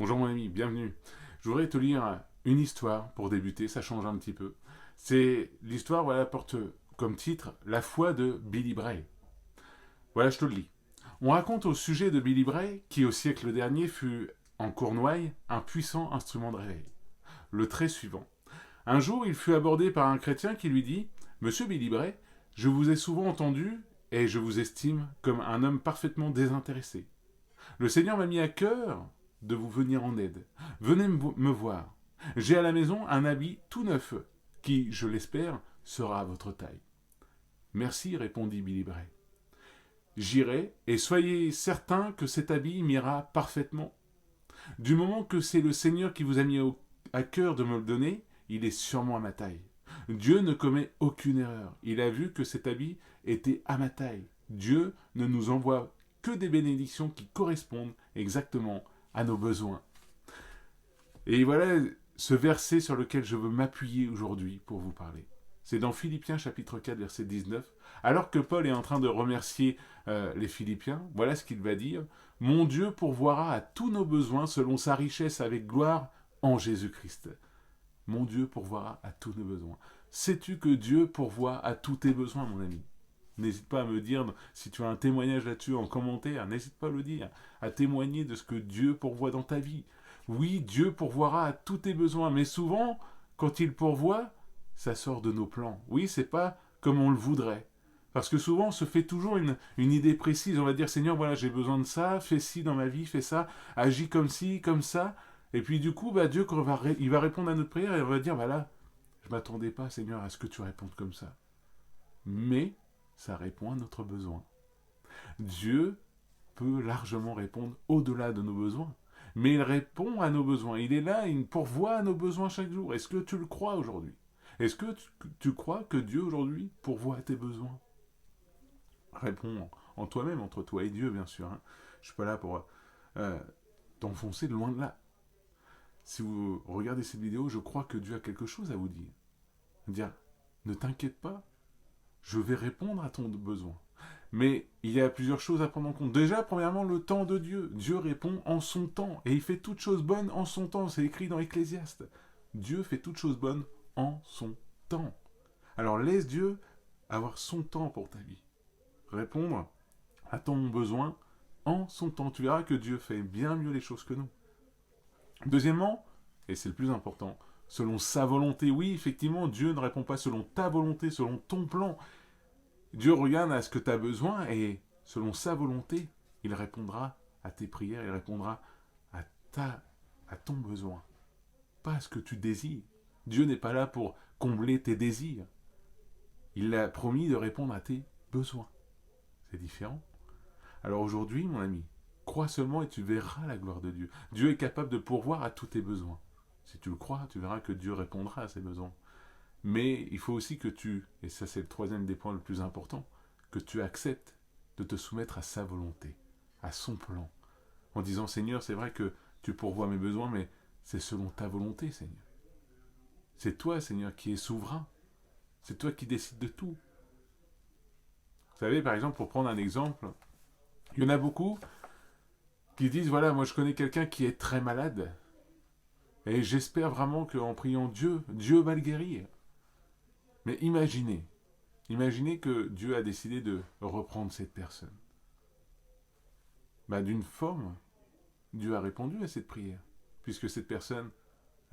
Bonjour mon ami, bienvenue. Je voudrais te lire une histoire pour débuter, ça change un petit peu. C'est l'histoire, voilà, porte comme titre La foi de Billy Bray. Voilà, je te le lis. On raconte au sujet de Billy Bray, qui au siècle dernier fut en Cornouailles un puissant instrument de réveil. Le trait suivant. Un jour, il fut abordé par un chrétien qui lui dit Monsieur Billy Bray, je vous ai souvent entendu et je vous estime comme un homme parfaitement désintéressé. Le Seigneur m'a mis à cœur de vous venir en aide. Venez me voir. J'ai à la maison un habit tout neuf qui, je l'espère, sera à votre taille. Merci, répondit Billy Bray. J'irai et soyez certain que cet habit m'ira parfaitement. Du moment que c'est le Seigneur qui vous a mis à cœur de me le donner, il est sûrement à ma taille. Dieu ne commet aucune erreur. Il a vu que cet habit était à ma taille. Dieu ne nous envoie que des bénédictions qui correspondent exactement à nos besoins. Et voilà ce verset sur lequel je veux m'appuyer aujourd'hui pour vous parler. C'est dans Philippiens chapitre 4 verset 19. Alors que Paul est en train de remercier les Philippiens, voilà ce qu'il va dire. Mon Dieu pourvoira à tous nos besoins selon sa richesse avec gloire en Jésus-Christ. Mon Dieu pourvoira à tous nos besoins. Sais-tu que Dieu pourvoit à tous tes besoins, mon ami? N'hésite pas à me dire, si tu as un témoignage là-dessus en commentaire, n'hésite pas à le dire, à témoigner de ce que Dieu pourvoit dans ta vie. Oui, Dieu pourvoira à tous tes besoins, mais souvent, quand il pourvoit, ça sort de nos plans. Oui, c'est pas comme on le voudrait. Parce que souvent, on se fait toujours une idée précise. On va dire, Seigneur, voilà, j'ai besoin de ça, fais ci dans ma vie, fais ça, agis comme ci, comme ça. Et puis du coup, Dieu, il va répondre à notre prière et il va dire, voilà, je m'attendais pas, Seigneur, à ce que tu répondes comme ça. Mais ça répond à notre besoin. Dieu peut largement répondre au-delà de nos besoins. Mais il répond à nos besoins. Il est là, il pourvoit à nos besoins chaque jour. Est-ce que tu le crois aujourd'hui? Est-ce que tu crois que Dieu aujourd'hui pourvoit à tes besoins? Réponds en toi-même, entre toi et Dieu, bien sûr. Hein. Je ne suis pas là pour euh, t'enfoncer de loin de là. Si vous regardez cette vidéo, je crois que Dieu a quelque chose à vous dire. Dire, ne t'inquiète pas, je vais répondre à ton besoin. Mais il y a plusieurs choses à prendre en compte. Déjà, premièrement, le temps de Dieu. Dieu répond en son temps. Et il fait toutes choses bonnes en son temps. C'est écrit dans Ecclésiaste. Dieu fait toutes choses bonnes en son temps. Alors laisse Dieu avoir son temps pour ta vie. Répondre à ton besoin en son temps. Tu verras que Dieu fait bien mieux les choses que nous. Deuxièmement, et c'est le plus important, selon sa volonté. Oui, effectivement, Dieu ne répond pas selon ta volonté, selon ton plan. Dieu regarde à ce que tu as besoin et selon sa volonté, il répondra à tes prières, il répondra à, à ton besoin, pas à ce que tu désires. Dieu n'est pas là pour combler tes désirs. Il a promis de répondre à tes besoins. C'est différent. Alors aujourd'hui, mon ami, crois seulement et tu verras la gloire de Dieu. Dieu est capable de pourvoir à tous tes besoins. Si tu le crois, tu verras que Dieu répondra à ses besoins. Mais il faut aussi que tu, et ça c'est le troisième des points le plus important, que tu acceptes de te soumettre à sa volonté, à son plan, en disant Seigneur, c'est vrai que tu pourvois mes besoins, mais c'est selon ta volonté, Seigneur. C'est toi, Seigneur, qui es souverain. C'est toi qui décides de tout. Vous savez, par exemple, pour prendre un exemple, il y en a beaucoup qui disent, voilà, moi je connais quelqu'un qui est très malade, et j'espère vraiment qu'en priant Dieu, Dieu va le guérir. Mais imaginez que Dieu a décidé de reprendre cette personne. D'une forme, Dieu a répondu à cette prière. Puisque cette personne,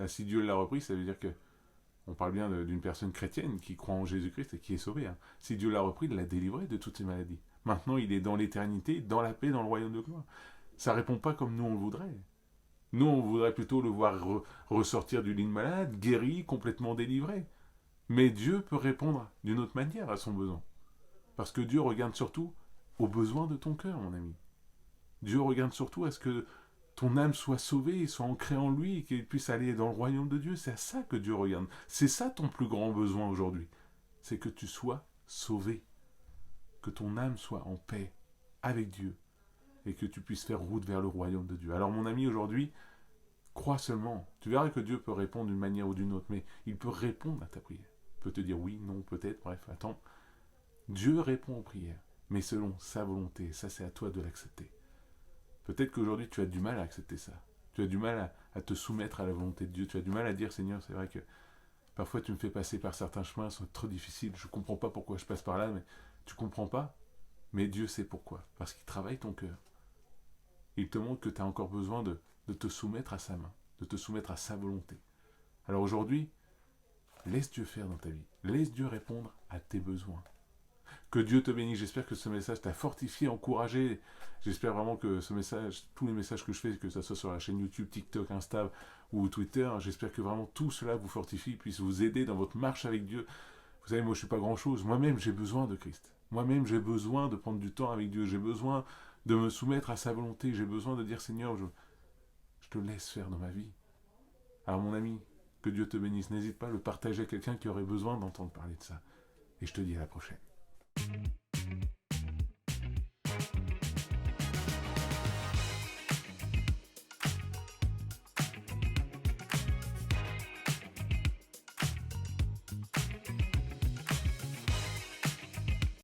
si Dieu l'a repris, ça veut dire que on parle bien d'une personne chrétienne qui croit en Jésus-Christ et qui est sauvée. Hein. Si Dieu l'a repris, il l'a délivré de toutes ses maladies. Maintenant, il est dans l'éternité, dans la paix, dans le royaume de gloire. Ça répond pas comme nous on le voudrait. Nous, on voudrait plutôt le voir ressortir du lit de malade, guéri, complètement délivré. Mais Dieu peut répondre d'une autre manière à son besoin. Parce que Dieu regarde surtout aux besoins de ton cœur, mon ami. Dieu regarde surtout à ce que ton âme soit sauvée, soit ancrée en lui, et qu'elle puisse aller dans le royaume de Dieu. C'est à ça que Dieu regarde. C'est ça ton plus grand besoin aujourd'hui. C'est que tu sois sauvé. Que ton âme soit en paix avec Dieu. Et que tu puisses faire route vers le royaume de Dieu. Alors mon ami, aujourd'hui, crois seulement. Tu verras que Dieu peut répondre d'une manière ou d'une autre, mais il peut répondre à ta prière. Il peut te dire oui, non, peut-être, bref, attends. Dieu répond aux prières, mais selon sa volonté. Ça, c'est à toi de l'accepter. Peut-être qu'aujourd'hui, tu as du mal à accepter ça. Tu as du mal à te soumettre à la volonté de Dieu. Tu as du mal à dire, Seigneur, c'est vrai que parfois tu me fais passer par certains chemins, sont trop difficiles. Je ne comprends pas pourquoi je passe par là, mais tu ne comprends pas. Mais Dieu sait pourquoi. Parce qu'il travaille ton cœur. Il te montre que tu as encore besoin de te soumettre à sa main, de te soumettre à sa volonté. Alors aujourd'hui, laisse Dieu faire dans ta vie. Laisse Dieu répondre à tes besoins. Que Dieu te bénisse. J'espère que ce message t'a fortifié, encouragé. J'espère vraiment que ce message, tous les messages que je fais, que ce soit sur la chaîne YouTube, TikTok, Insta ou Twitter, j'espère que vraiment tout cela vous fortifie, puisse vous aider dans votre marche avec Dieu. Vous savez, moi je ne suis pas grand-chose. Moi-même, j'ai besoin de Christ. Moi-même, j'ai besoin de prendre du temps avec Dieu. J'ai besoin de me soumettre à sa volonté. J'ai besoin de dire, Seigneur, je te laisse faire dans ma vie. Alors mon ami, que Dieu te bénisse. N'hésite pas à le partager à quelqu'un qui aurait besoin d'entendre parler de ça. Et je te dis à la prochaine.